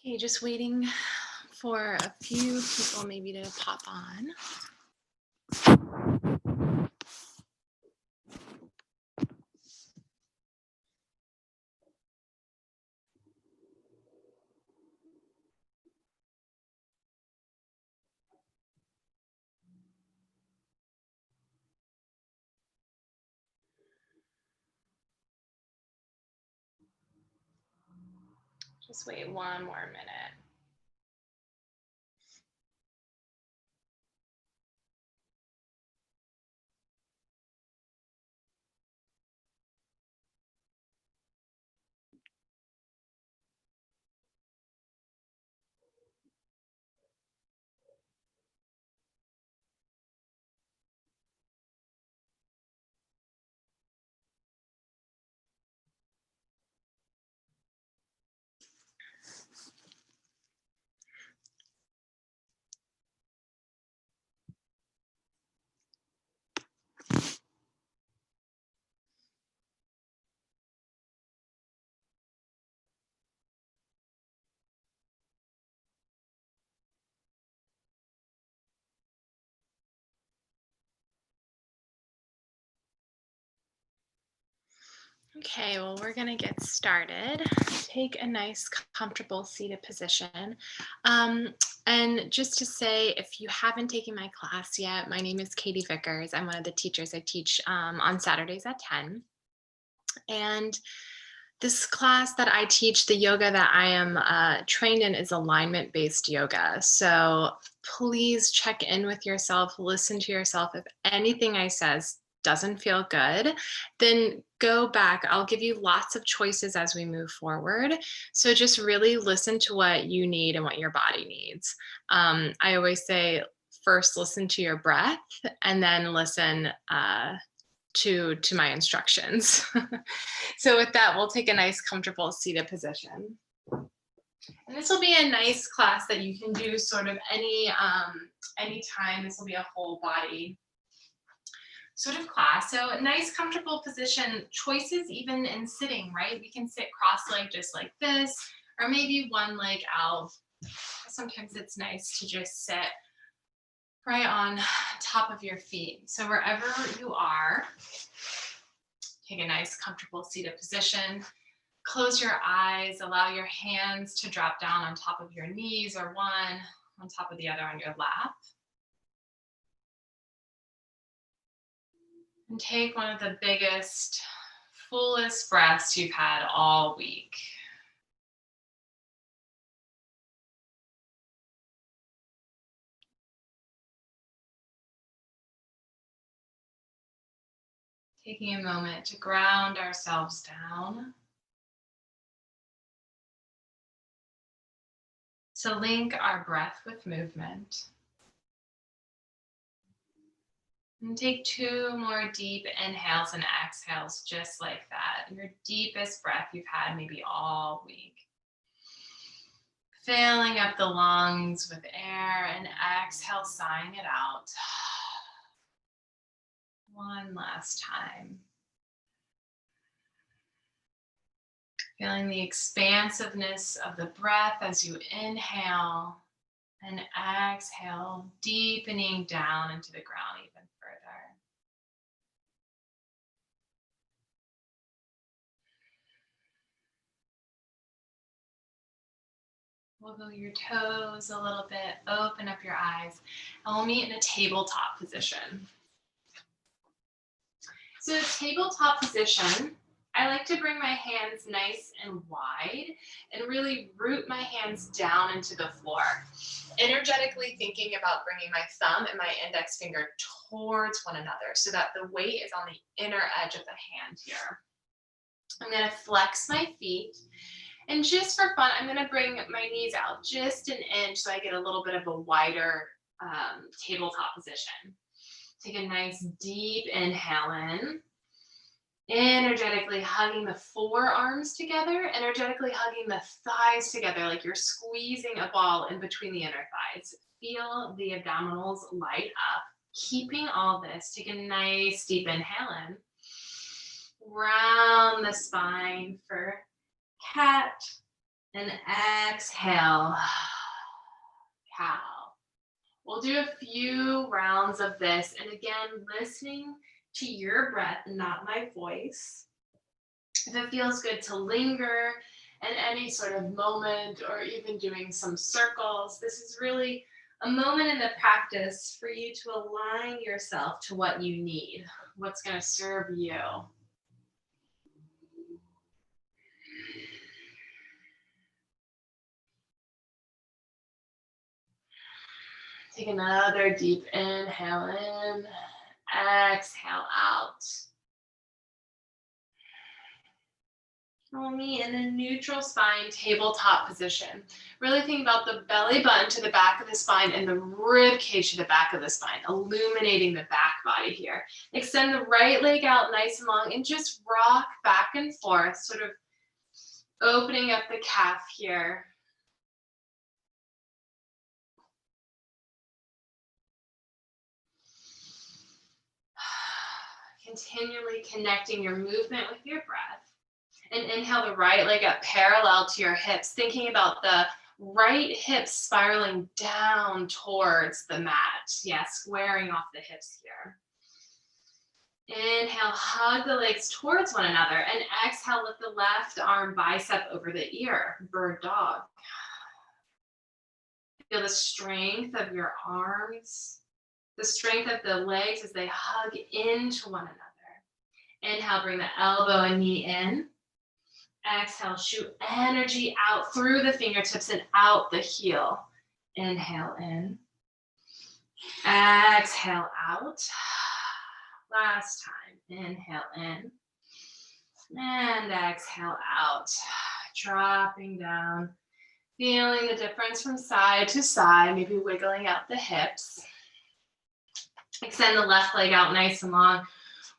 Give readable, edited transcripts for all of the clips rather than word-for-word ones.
Okay, just waiting for a few people maybe to pop on. Just wait one more minute. Okay, well, we're going to get started. Take a nice, comfortable seated position. Um, and just to say, if you haven't taken my class yet, my name is Katie Vickers. I'm one of the teachers. I teach on Saturdays at 10. And this class that I teach, the yoga that I am trained in, is alignment-based yoga. So please check in with yourself, listen to yourself. If anything I says doesn't feel good, then go back. I'll give you lots of choices as we move forward. So just really listen to what you need and what your body needs. I always say, first listen to your breath and then listen to my instructions. So with that, we'll take a nice, comfortable seated position. And this will be a nice class that you can do sort of any time. This will be a whole body sort of class. So a nice, comfortable position, choices even in sitting, right? We can sit cross-legged just like this, or maybe one leg out. Sometimes it's nice to just sit right on top of your feet. So wherever you are, take a nice, comfortable seated position. Close your eyes, allow your hands to drop down on top of your knees or one on top of the other on your lap. And take one of the biggest, fullest breaths you've had all week. Taking a moment to ground ourselves down. To link our breath with movement. And take 2 more deep inhales and exhales just like that. Your deepest breath you've had maybe all week. Filling up the lungs with air and exhale, sighing it out. One last time. Feeling the expansiveness of the breath as you inhale and exhale, deepening down into the ground even further. Wiggle your toes a little bit, open up your eyes, and we'll meet in a tabletop position. So tabletop position, I like to bring my hands nice and wide and really root my hands down into the floor. Energetically thinking about bringing my thumb and my index finger towards one another so that the weight is on the inner edge of the hand here. I'm going to flex my feet. And just for fun, I'm going to bring my knees out just an inch so I get a little bit of a wider tabletop position. Take a nice deep inhale in. Energetically hugging the forearms together, energetically hugging the thighs together like you're squeezing a ball in between the inner thighs. Feel the abdominals light up. Keeping all this, take a nice deep inhale in. Round the spine for cat And exhale, cow. We'll do a few rounds of this. And again, listening to your breath, not my voice. If it feels good to linger in any sort of moment or even doing some circles, this is really a moment in the practice for you to align yourself to what you need, what's going to serve you. Take another deep inhale in, exhale out. We'll meet in a neutral spine tabletop position. Really think about the belly button to the back of the spine and the rib cage to the back of the spine, illuminating the back body here. Extend the right leg out nice and long and just rock back and forth, sort of opening up the calf here. Continually connecting your movement with your breath. And inhale the right leg up parallel to your hips, thinking about the right hip spiraling down towards the mat. Yeah, squaring off the hips here. Inhale, hug the legs towards one another, and exhale, lift the left arm bicep over the ear, bird dog. Feel the strength of your arms, the strength of the legs as they hug into one another. Inhale, bring the elbow and knee in. Exhale, shoot energy out through the fingertips and out the heel. Inhale in. Exhale out. Last time. Inhale in. And exhale out. Dropping down. Feeling the difference from side to side, maybe wiggling out the hips. Extend the left leg out nice and long.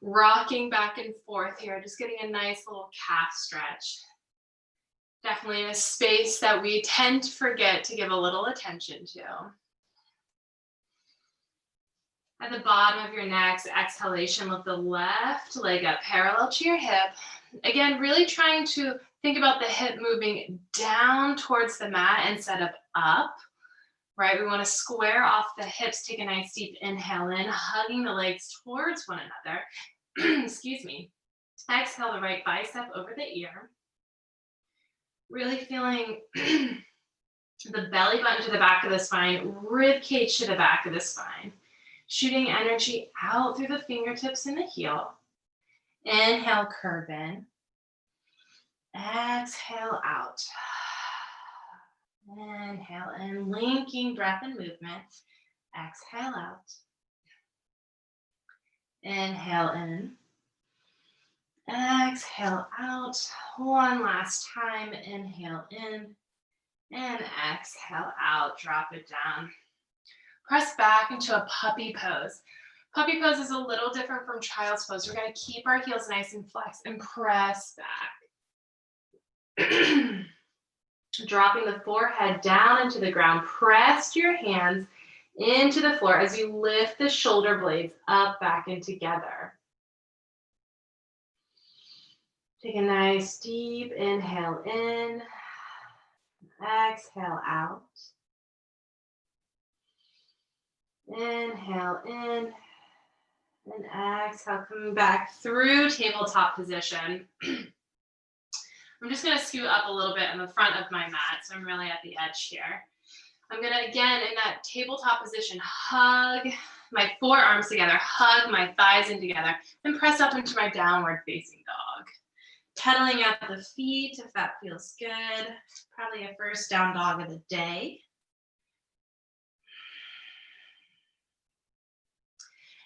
Rocking back and forth here, just getting a nice little calf stretch. Definitely in a space that we tend to forget to give a little attention to. At the bottom of your next exhalation, lift the left leg up parallel to your hip. Again, really trying to think about the hip moving down towards the mat instead of up. Right, we want to square off the hips, take a nice deep inhale in, hugging the legs towards one another. Excuse me. Exhale the right bicep over the ear. Really feeling the belly button to the back of the spine, rib cage to the back of the spine. Shooting energy out through the fingertips and the heel. Inhale, curve in. Exhale out. Inhale in, linking breath and movement. Exhale out. Inhale in. Exhale out. One last time. Inhale in. And exhale out. Drop it down. Press back into a puppy pose. Puppy pose is a little different from child's pose. We're going to keep our heels nice and flexed and press back. Dropping the forehead down into the ground. Press your hands into the floor as you lift the shoulder blades up, back, and together. Take a nice deep inhale in. Exhale out. Inhale in. And exhale, coming back through tabletop position. I'm just going to scoot up a little bit in the front of my mat, so I'm really at the edge here. I'm going to, again, in that tabletop position, hug my forearms together, hug my thighs in together, and press up into my downward facing dog. Pedaling out the feet if that feels good. Probably a first down dog of the day.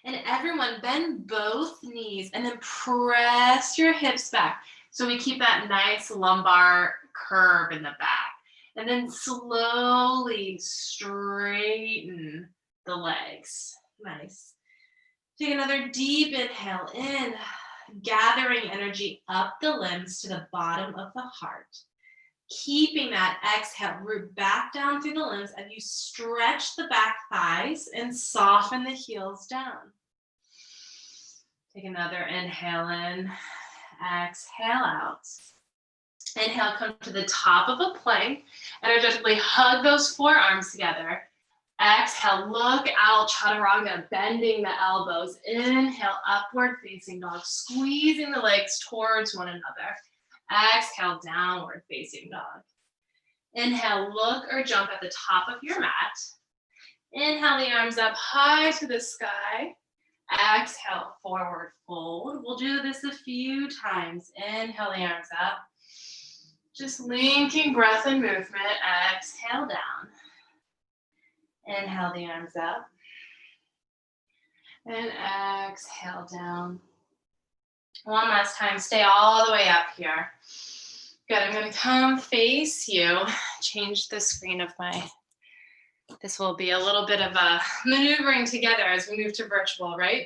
And everyone, bend both knees and then press your hips back. So we keep that nice lumbar curve in the back. And then slowly straighten the legs. Nice. Take another deep inhale in, gathering energy up the limbs to the bottom of the heart. Keeping that exhale, root back down through the limbs as you stretch the back thighs and soften the heels down. Take another inhale in, exhale out. Inhale, come to the top of a plank. Energetically hug those forearms together. Exhale, look out, chaturanga, bending the elbows. Inhale, upward facing dog, squeezing the legs towards one another. Exhale, downward facing dog. Inhale, look or jump at the top of your mat. Inhale the arms up high to the sky. Exhale, forward fold. We'll do this a few times. Inhale the arms up. Just linking breath and movement. Exhale down. Inhale the arms up. And exhale down. One last time. Stay all the way up here. Good. I'm going to come face you. Change the screen of my... This will be a little bit of a maneuvering together as we move to virtual, right?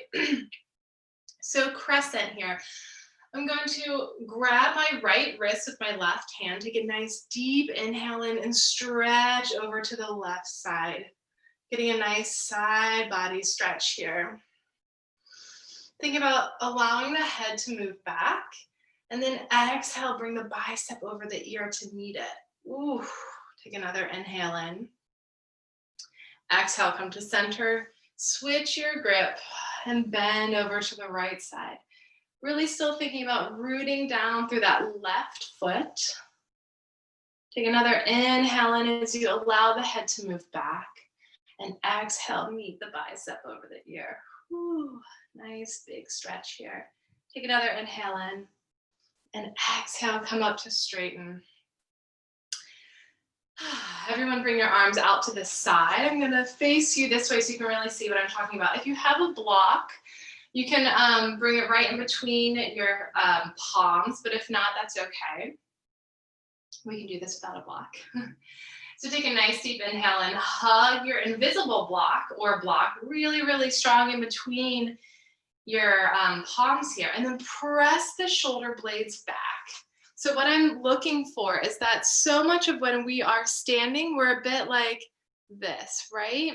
So crescent here. I'm going to grab my right wrist with my left hand, take a nice deep inhale in and stretch over to the left side. Getting a nice side body stretch here. Think about allowing the head to move back, and then exhale, bring the bicep over the ear to meet it. Ooh, take another inhale in. Exhale, come to center, switch your grip, and bend over to the right side. Really still thinking about rooting down through that left foot. Take another inhale in as you allow the head to move back. And exhale, meet the bicep over the ear. Whew, nice big stretch here. Take another inhale in. And exhale, come up to straighten. Everyone bring your arms out to the side. I'm gonna face you this way so you can really see what I'm talking about. If you have a block, you can bring it right in between your palms, but if not, that's okay. We can do this without a block. So take a nice deep inhale and hug your invisible block or block really, really strong in between your palms here. And then press the shoulder blades back. So what I'm looking for is that so much of when we are standing, we're a bit like this, right?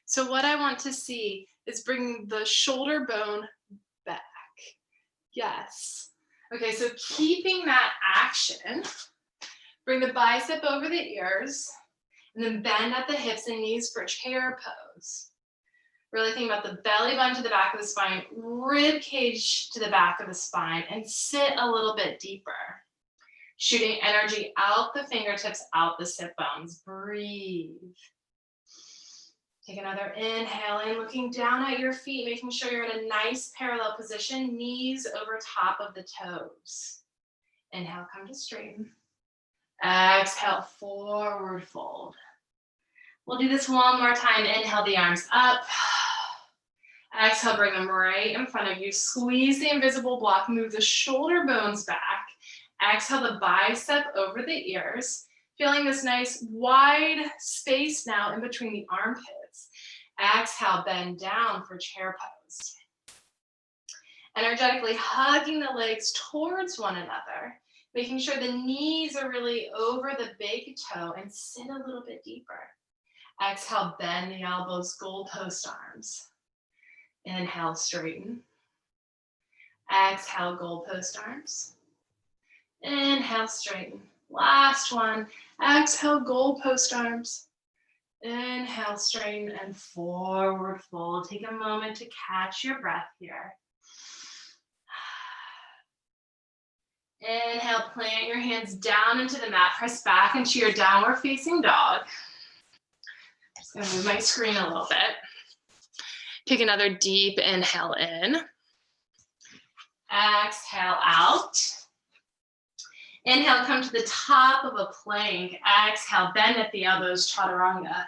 So what I want to see is bringing the shoulder bone back. Yes. Okay, so keeping that action, bring the bicep over the ears, and then bend at the hips and knees for chair pose. Really think about the belly button to the back of the spine, rib cage to the back of the spine, and sit a little bit deeper. Shooting energy out the fingertips, out the sit bones. Breathe. Take another inhale in, looking down at your feet, making sure you're in a nice parallel position, knees over top of the toes. Inhale, come to straighten. Exhale, forward fold. We'll do this one more time. Inhale the arms up. Exhale, bring them right in front of you. Squeeze the invisible block, move the shoulder bones back. Exhale the bicep over the ears. Feeling this nice wide space now in between the armpits. Exhale, bend down for chair pose. Energetically hugging the legs towards one another, making sure the knees are really over the big toe and sit a little bit deeper. Exhale, bend the elbows, goalpost arms. Inhale, straighten. Exhale, goalpost arms. Inhale, straighten. Last one. Exhale, goalpost arms. Inhale, straighten, and forward fold. Take a moment to catch your breath here. Inhale, plant your hands down into the mat. Press back into your downward facing dog. Just gonna move my screen a little bit. Take another deep inhale in. Exhale out. Inhale, come to the top of a plank. Exhale, bend at the elbows, chaturanga.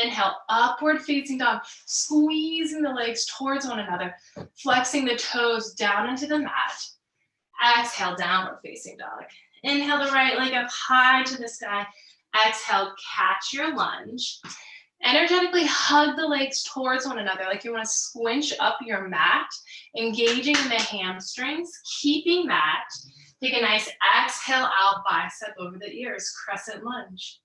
Inhale, upward facing dog, squeezing the legs towards one another, flexing the toes down into the mat. Exhale, downward facing dog. Inhale the right leg up high to the sky. Exhale, catch your lunge. Energetically hug the legs towards one another like you want to squinch up your mat, engaging in the hamstrings, keeping that. Take a nice exhale out, bicep over the ears, crescent lunge.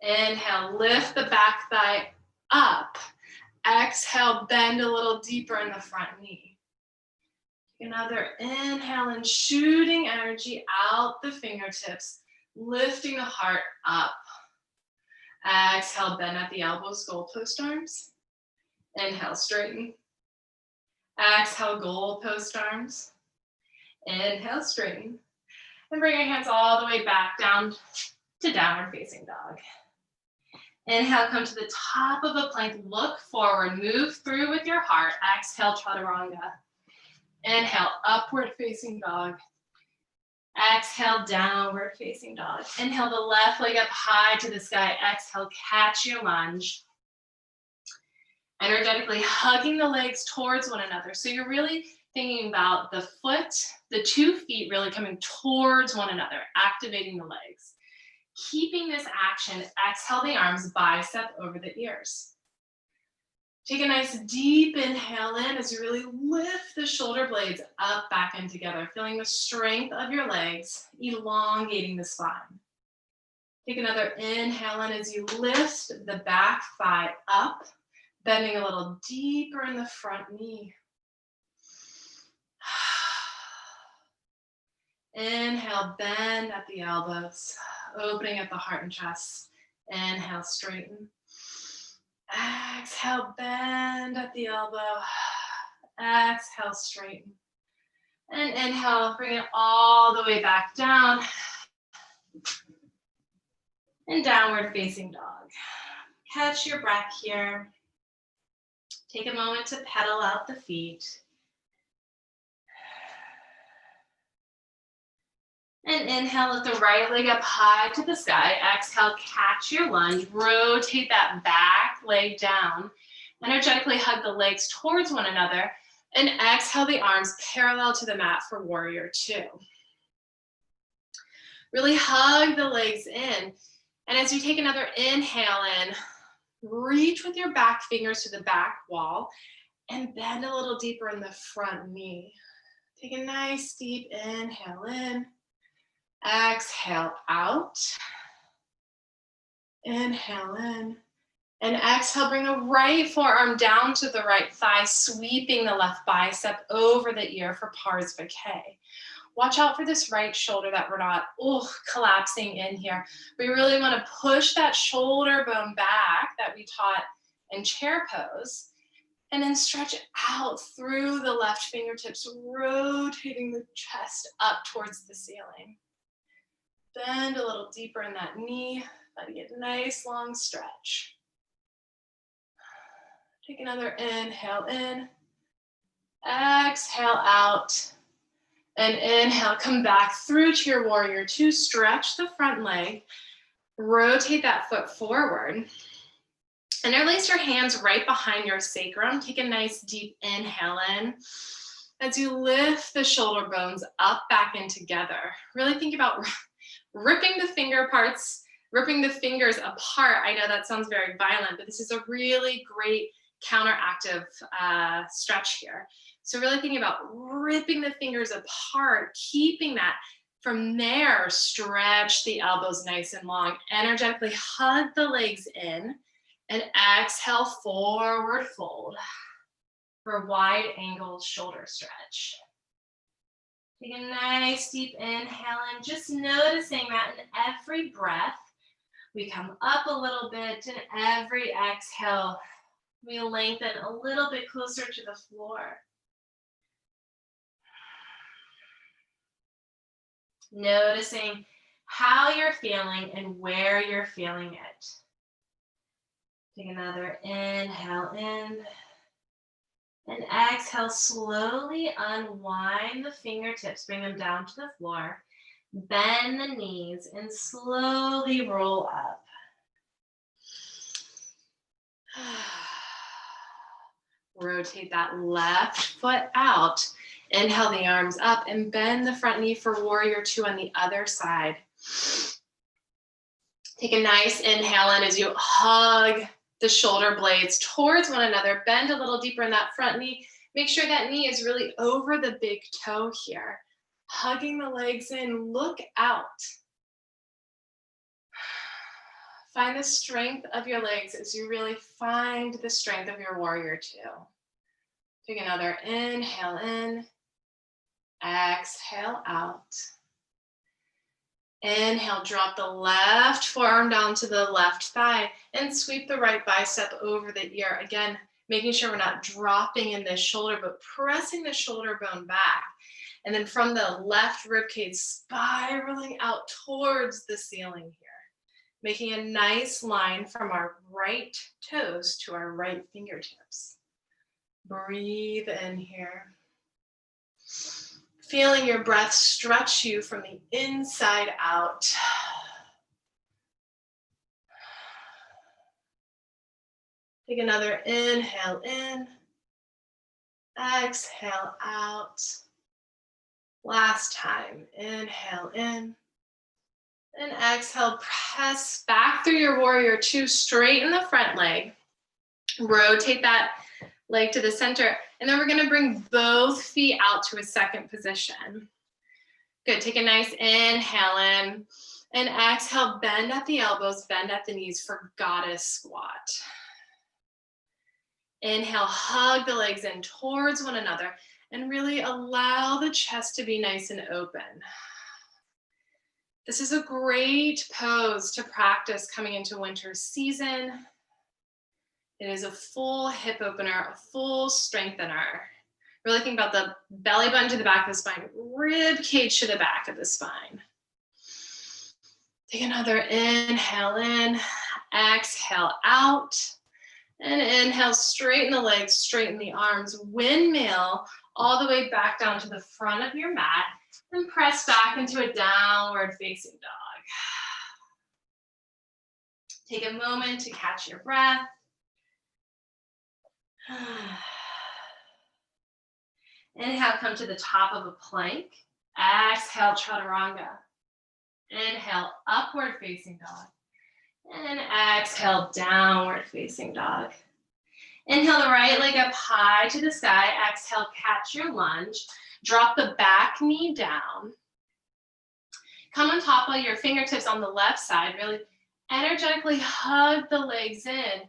Inhale, lift the back thigh up. Exhale, bend a little deeper in the front knee. Another inhale and shooting energy out the fingertips, lifting the heart up. Exhale, bend at the elbows, goalpost arms. Inhale, straighten. Exhale, goalpost arms. Inhale, straighten. And bring your hands all the way back down to downward facing dog. Inhale, come to the top of a plank, look forward, move through with your heart. Exhale, chaturanga. Inhale, upward facing dog. Exhale, downward facing dog. Inhale, the left leg up high to the sky. Exhale, catch your lunge. Energetically hugging the legs towards one another. So you're really thinking about the foot, the 2 feet really coming towards one another, activating the legs. Keeping this action, exhale the arms, bicep over the ears. Take a nice deep inhale in as you really lift the shoulder blades up, back, and together, feeling the strength of your legs, elongating the spine. Take another inhale in as you lift the back thigh up, bending a little deeper in the front knee. Inhale, bend at the elbows, opening at the heart and chest. Inhale, straighten. Exhale, bend at the elbow. Exhale, straighten. And inhale, bring it all the way back down. And downward facing dog. Catch your breath here. Take a moment to pedal out the feet. And inhale, lift the right leg up high to the sky. Exhale, catch your lunge. Rotate that back leg down. Energetically hug the legs towards one another. And exhale the arms parallel to the mat for warrior 2. Really hug the legs in. And as you take another inhale in, reach with your back fingers to the back wall and bend a little deeper in the front knee. Take a nice deep inhale in. Exhale out. Inhale in. And exhale, bring the right forearm down to the right thigh, sweeping the left bicep over the ear for Parsva-K. Watch out for this right shoulder that we're not collapsing in here. We really want to push that shoulder bone back that we taught in chair pose. And then stretch it out through the left fingertips, rotating the chest up towards the ceiling. Bend a little deeper in that knee, letting it nice long stretch. Take another inhale in, exhale out, and inhale, come back through to your warrior 2, stretch the front leg, rotate that foot forward, and release your hands right behind your sacrum. Take a nice deep inhale in as you lift the shoulder bones up, back, and together. Really think about ripping the fingers apart. I know that sounds very violent, but this is a really great counteractive stretch here. So really thinking about ripping the fingers apart, keeping that. From there, stretch the elbows nice and long. Energetically hug the legs in and exhale, forward fold for a wide angle shoulder stretch. Take a nice deep inhale and just noticing that in every breath, we come up a little bit, and every exhale, we lengthen a little bit closer to the floor. Noticing how you're feeling and where you're feeling it. Take another inhale in. And exhale, slowly unwind the fingertips, bring them down to the floor. Bend the knees and slowly roll up. Rotate that left foot out. Inhale the arms up and bend the front knee for warrior 2 on the other side. Take a nice inhale in as you hug the shoulder blades towards one another. Bend a little deeper in that front knee. Make sure that knee is really over the big toe here. Hugging the legs in, look out. Find the strength of your legs as you really find the strength of your warrior 2. Take another inhale in. Exhale out. Inhale, drop the left forearm down to the left thigh and sweep the right bicep over the ear. Again, making sure we're not dropping in the shoulder, but pressing the shoulder bone back. And then from the left ribcage, spiraling out towards the ceiling here. Making a nice line from our right toes to our right fingertips. Breathe in here. Feeling your breath stretch you from the inside out. Take another inhale in. Exhale out. Last time, inhale in. And exhale, press back through your warrior two, straighten the front leg. Rotate that leg to the center. And then we're gonna bring both feet out to a second position. Good, take a nice inhale in. And exhale, bend at the elbows, bend at the knees for goddess squat. Inhale, hug the legs in towards one another and really allow the chest to be nice and open. This is a great pose to practice coming into winter season. It is a full hip opener, a full strengthener. Really think about the belly button to the back of the spine, rib cage to the back of the spine. Take another inhale in, exhale out. And inhale, straighten the legs, straighten the arms, windmill all the way back down to the front of your mat and press back into a downward facing dog. Take a moment to catch your breath. Inhale, come to the top of a plank. Exhale, chaturanga. Inhale, upward facing dog. And exhale, downward facing dog. Inhale the right leg up high to the sky. Exhale, catch your lunge. Drop the back knee down. Come on top of your fingertips on the left side. Really energetically hug the legs in.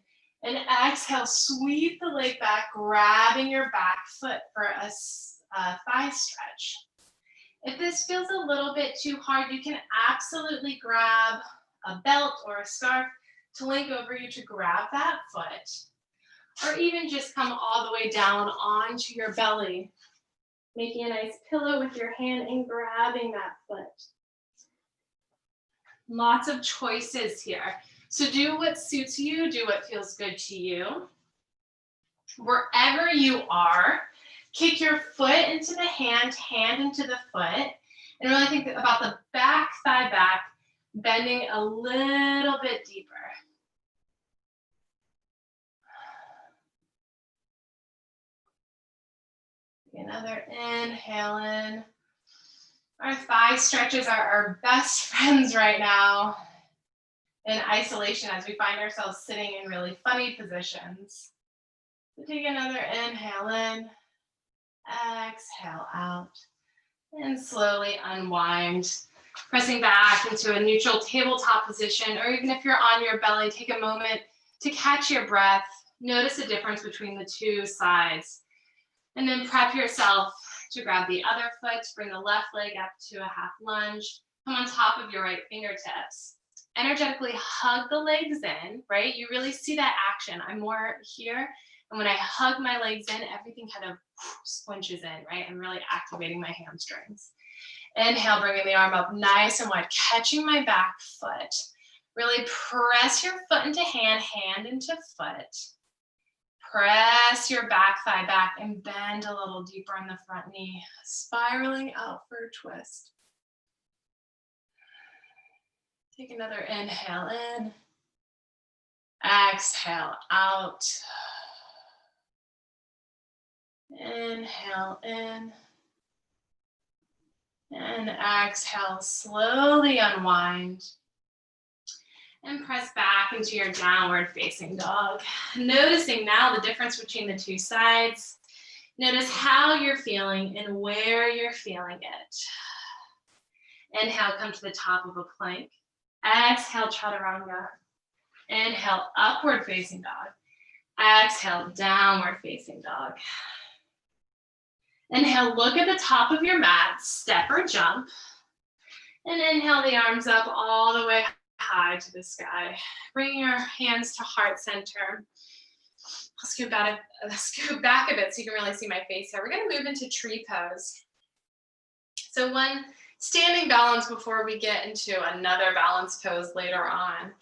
And exhale, sweep the leg back, grabbing your back foot for a thigh stretch. If this feels a little bit too hard, you can absolutely grab a belt or a scarf to link over you to grab that foot, or even just come all the way down onto your belly, making a nice pillow with your hand and grabbing that foot. Lots of choices here. So do what suits you, do what feels good to you. Wherever you are, kick your foot into the hand, hand into the foot, and really think about the back thigh back, bending a little bit deeper. Another inhale in. Our thigh stretches are our best friends right now in isolation as we find ourselves sitting in really funny positions. So take another inhale in, exhale out, and slowly unwind. Pressing back into a neutral tabletop position, or even if you're on your belly, take a moment to catch your breath. Notice the difference between the two sides. And then prep yourself to grab the other foot, bring the left leg up to a half lunge, come on top of your right fingertips. Energetically hug the legs in, right? You really see that action. I'm more here, and when I hug my legs in, everything kind of squinches in, right? I'm really activating my hamstrings. Inhale, bringing the arm up nice and wide, catching my back foot. Really press your foot into hand, hand into foot. Press your back thigh back and bend a little deeper in the front knee, spiraling out for a twist. Take another inhale in. Exhale out. Inhale in. And exhale, slowly unwind. And press back into your downward facing dog. Noticing now the difference between the two sides. Notice how you're feeling and where you're feeling it. Inhale, come to the top of a plank. Exhale, chaturanga. Inhale, upward facing dog. Exhale, downward facing dog. Inhale, look at the top of your mat, step or jump. And inhale the arms up all the way high to the sky. Bring your hands to heart center. I'll scoot back a bit so you can really see my face here. We're gonna move into tree pose. So one standing balance before we get into another balance pose later on.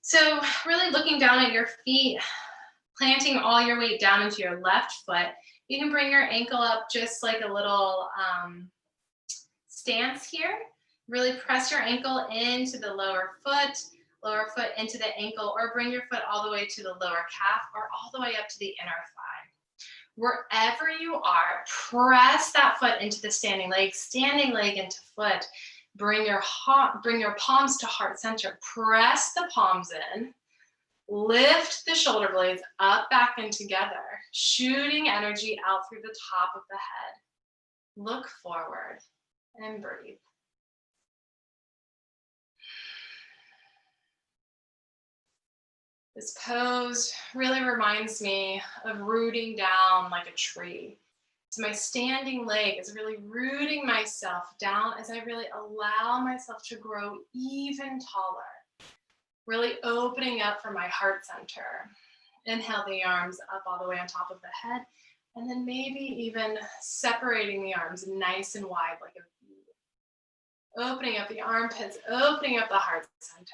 So really looking down at your feet, planting all your weight down into your left foot. You can bring your ankle up just like a little stance here. Really press your ankle into the lower foot into the ankle, or bring your foot all the way to the lower calf or all the way up to the inner thigh. Wherever you are, press that foot into the standing leg into foot. Bring your palms to heart center. Press the palms in. Lift the shoulder blades up, back, and together, shooting energy out through the top of the head. Look forward and breathe. This pose really reminds me of rooting down like a tree. So my standing leg is really rooting myself down as I really allow myself to grow even taller. Really opening up from my heart center. Inhale the arms up all the way on top of the head, and then maybe even separating the arms nice and wide like a V. Opening up the armpits, opening up the heart center.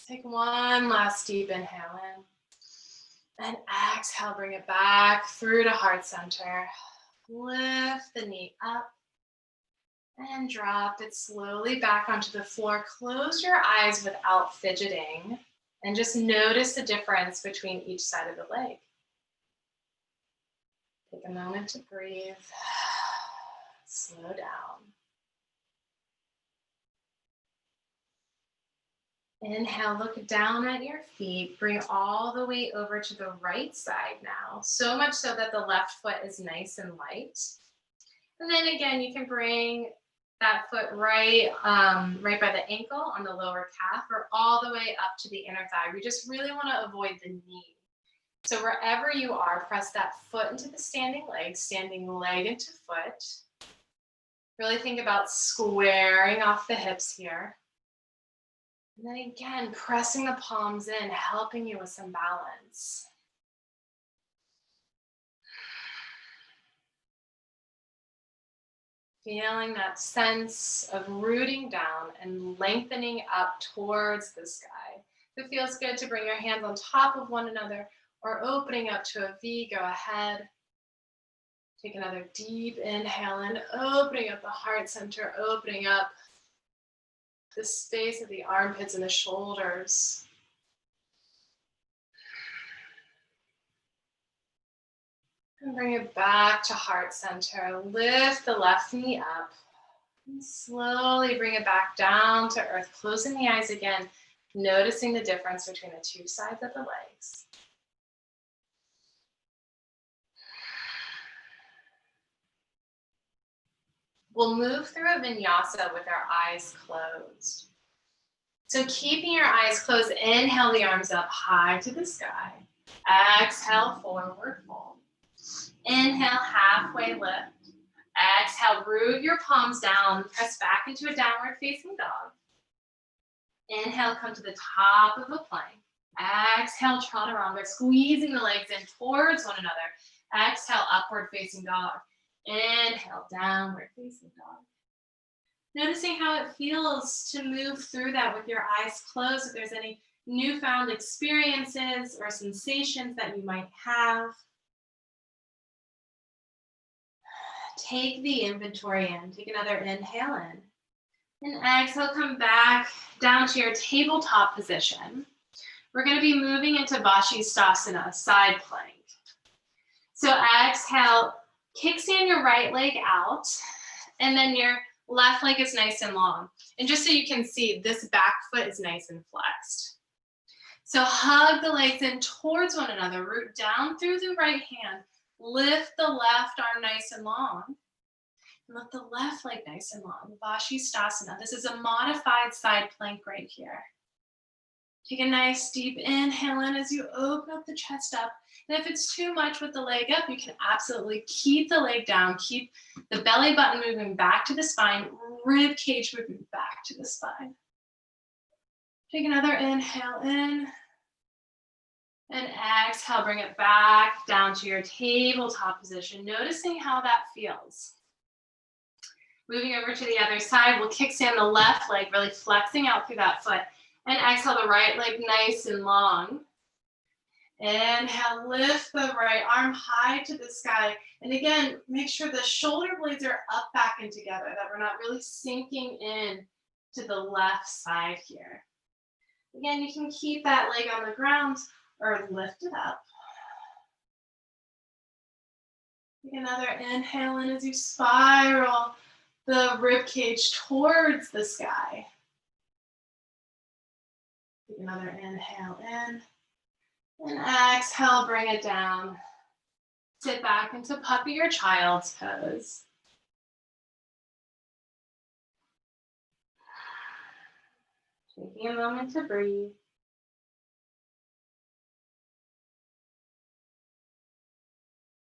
Take one last deep inhale in. And exhale, bring it back through to heart center. Lift the knee up. And drop it slowly back onto the floor. Close your eyes without fidgeting. And just notice the difference between each side of the leg. Take a moment to breathe. Slow down. Inhale, look down at your feet. Bring all the way over to the right side now. So much so that the left foot is nice and light. And then again, you can bring that foot right by the ankle on the lower calf, or all the way up to the inner thigh. We just really want to avoid the knee. So wherever you are, press that foot into the standing leg into foot. Really think about squaring off the hips here. And then again, pressing the palms in, helping you with some balance. Feeling that sense of rooting down and lengthening up towards the sky. If it feels good to bring your hands on top of one another or opening up to a V, go ahead. Take another deep inhale and opening up the heart center, opening up the space of the armpits and the shoulders. And bring it back to heart center. Lift the left knee up. And slowly bring it back down to earth. Closing the eyes again. Noticing the difference between the two sides of the legs. We'll move through a vinyasa with our eyes closed. So keeping your eyes closed, inhale the arms up high to the sky. Exhale, forward fold. Inhale, halfway lift. Exhale, root your palms down. Press back into a downward facing dog. Inhale, come to the top of a plank. Exhale, chaturanga, squeezing the legs in towards one another. Exhale, upward facing dog. Inhale, downward facing dog. Noticing how it feels to move through that with your eyes closed. If there's any newfound experiences or sensations that you might have. Take the inventory in. Take another inhale in. And exhale, come back down to your tabletop position. We're going to be moving into Vashisthasana, side plank. So exhale, kickstand your right leg out, and then your left leg is nice and long. And just so you can see, this back foot is nice and flexed. So hug the legs in towards one another, root down through the right hand, lift the left arm nice and long, and lift the left leg nice and long. Vashisthasana. This is a modified side plank right here. Take a nice deep inhale in as you open up the chest up. And if it's too much with the leg up, you can absolutely keep the leg down, keep the belly button moving back to the spine, rib cage moving back to the spine. Take another inhale in. And exhale, bring it back down to your tabletop position, noticing how that feels. Moving over to the other side, we'll kickstand the left leg, really flexing out through that foot. And exhale the right leg nice and long. Inhale, lift the right arm high to the sky. And again, make sure the shoulder blades are up, back, and together, that we're not really sinking in to the left side here. Again, you can keep that leg on the ground or lift it up. Take another inhale in as you spiral the rib cage towards the sky. Take another inhale in. And exhale, bring it down. Sit back into puppy or child's pose. Taking a moment to breathe.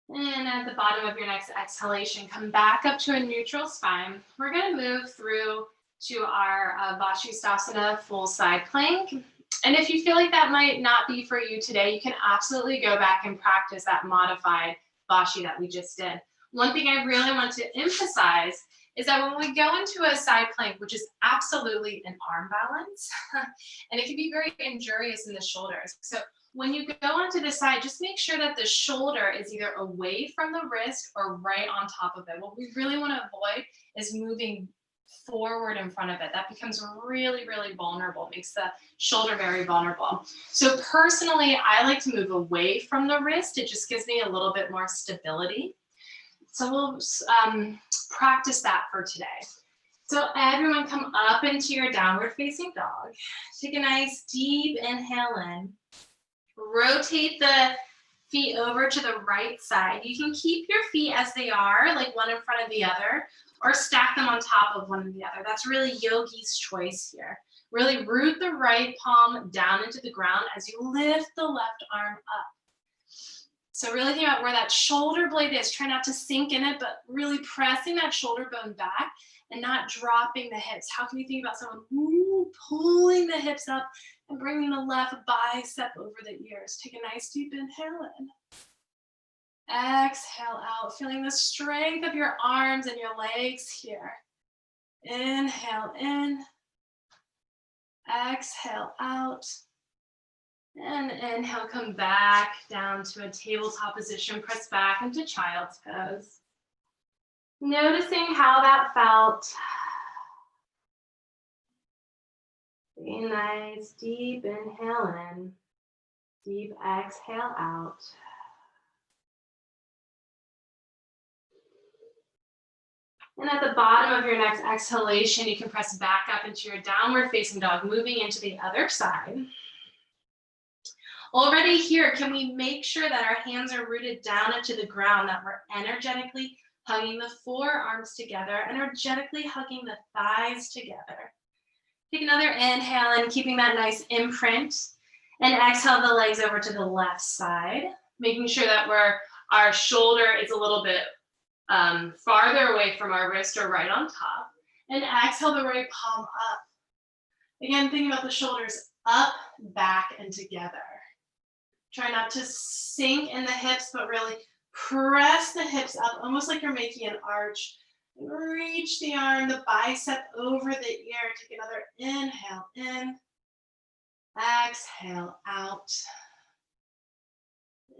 And at the bottom of your next exhalation, come back up to a neutral spine. We're going to move through to our Vashisthasana full side plank. And if you feel like that might not be for you today, you can absolutely go back and practice that modified Vashi that we just did. One thing I really want to emphasize is that when we go into a side plank, which is absolutely an arm balance, and it can be very injurious in the shoulders. So when you go onto the side, just make sure that the shoulder is either away from the wrist or right on top of it. What we really want to avoid is moving forward in front of it. That becomes really, really vulnerable, makes the shoulder very vulnerable. So personally, I like to move away from the wrist. It just gives me a little bit more stability. So we'll practice that for today. So everyone come up into your downward facing dog. Take a nice deep inhale in. Rotate the feet over to the right side. You can keep your feet as they are, like one in front of the other, or stack them on top of one and the other. That's really yogi's choice here. Really root the right palm down into the ground as you lift the left arm up. So really think about where that shoulder blade is. Try not to sink in it, but really pressing that shoulder bone back and not dropping the hips. How can you think about someone pulling the hips up and bringing the left bicep over the ears? Take a nice deep inhale in. Exhale out, feeling the strength of your arms and your legs here. Inhale in. Exhale out. And inhale, come back down to a tabletop position. Press back into child's pose. Noticing how that felt. A nice deep inhale in. Deep exhale out. And at the bottom of your next exhalation, you can press back up into your downward facing dog, moving into the other side. Already here, can we make sure that our hands are rooted down into the ground, that we're energetically hugging the forearms together, energetically hugging the thighs together. Take another inhale and keeping that nice imprint. And exhale the legs over to the left side, making sure that our shoulder is a little bit farther away from our wrist or right on top. And exhale the right palm up. Again, thinking about the shoulders up, back, and together. Try not to sink in the hips, but really press the hips up, almost like you're making an arch. Reach the arm, the bicep over the ear. Take another inhale in. Exhale out.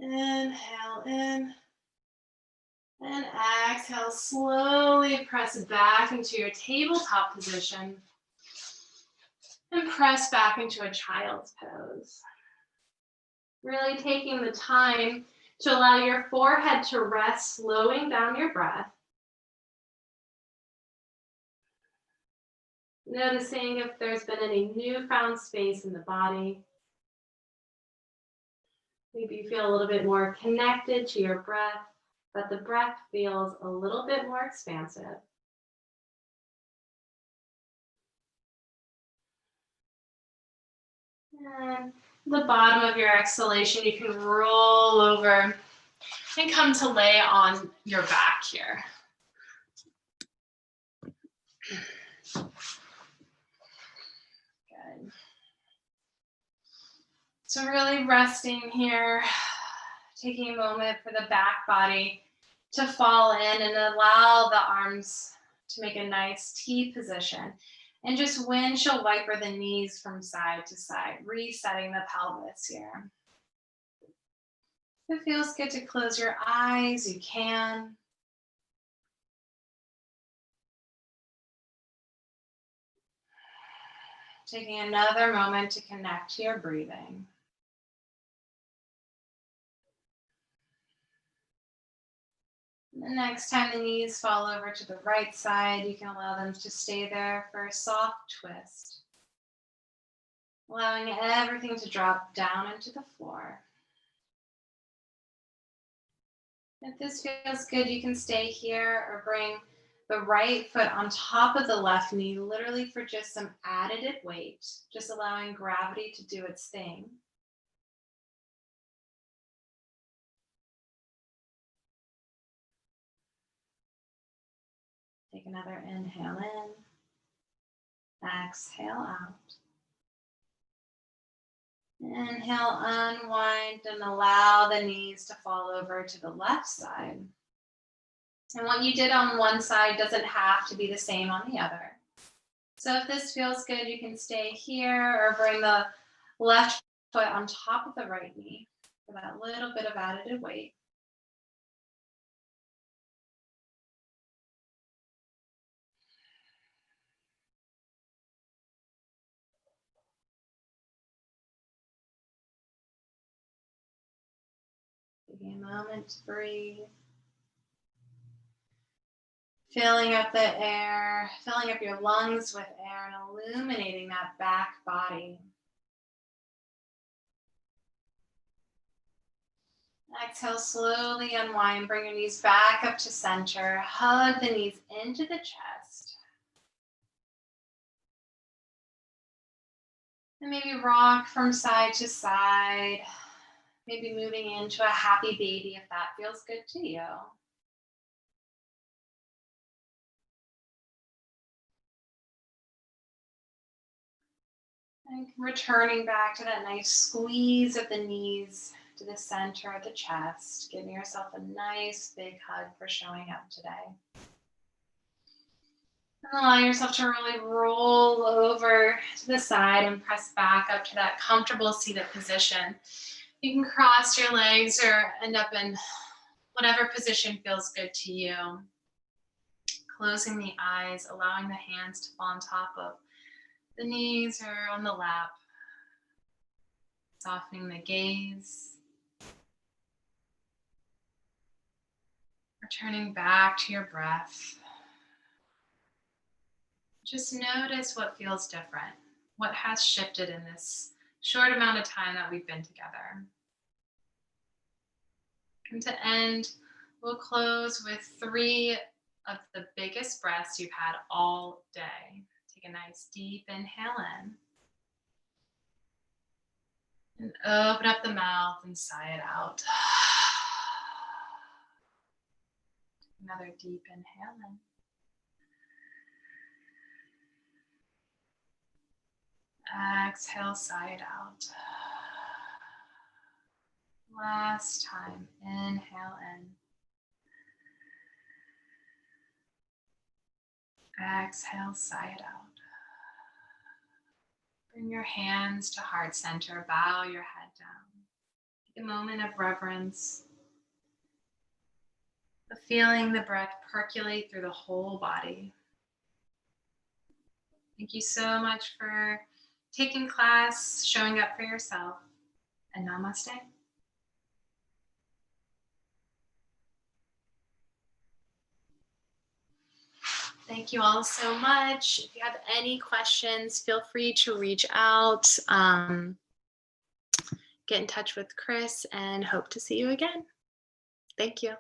Inhale in. And exhale, slowly press back into your tabletop position. And press back into a child's pose. Really taking the time to allow your forehead to rest, slowing down your breath. Noticing if there's been any newfound space in the body. Maybe you feel a little bit more connected to your breath, but the breath feels a little bit more expansive. And the bottom of your exhalation, you can roll over and come to lay on your back here. Good. So really resting here, taking a moment for the back body to fall in and allow the arms to make a nice T position. And just windshield wiper the knees from side to side, resetting the pelvis here. If it feels good to close your eyes, you can. Taking another moment to connect to your breathing. The next time the knees fall over to the right side, you can allow them to stay there for a soft twist. Allowing everything to drop down into the floor. If this feels good, you can stay here or bring the right foot on top of the left knee, literally for just some additive weight, just allowing gravity to do its thing. Take another inhale in, exhale out. Inhale, unwind, and allow the knees to fall over to the left side. And what you did on one side doesn't have to be the same on the other. So if this feels good, you can stay here or bring the left foot on top of the right knee for that little bit of additive weight. Taking a moment to breathe. Filling up the air, filling up your lungs with air and illuminating that back body. Exhale, slowly unwind, bring your knees back up to center. Hug the knees into the chest. And maybe rock from side to side. Maybe moving into a happy baby if that feels good to you. And returning back to that nice squeeze of the knees to the center of the chest, giving yourself a nice big hug for showing up today. And allow yourself to really roll over to the side and press back up to that comfortable seated position. You can cross your legs or end up in whatever position feels good to you. Closing the eyes, allowing the hands to fall on top of the knees or on the lap. Softening the gaze. Returning back to your breath. Just notice what feels different, what has shifted in this short amount of time that we've been together. And to end, we'll close with 3 of the biggest breaths you've had all day. Take a nice deep inhale in. And open up the mouth and sigh it out. Another deep inhale in. Exhale, sigh it out. Last time, inhale in. Exhale, sigh it out. Bring your hands to heart center, bow your head down. Take a moment of reverence. Feeling the breath percolate through the whole body. Thank you so much for taking class, showing up for yourself, and namaste. Thank you all so much. If you have any questions, feel free to reach out, get in touch with Chris, and hope to see you again. Thank you.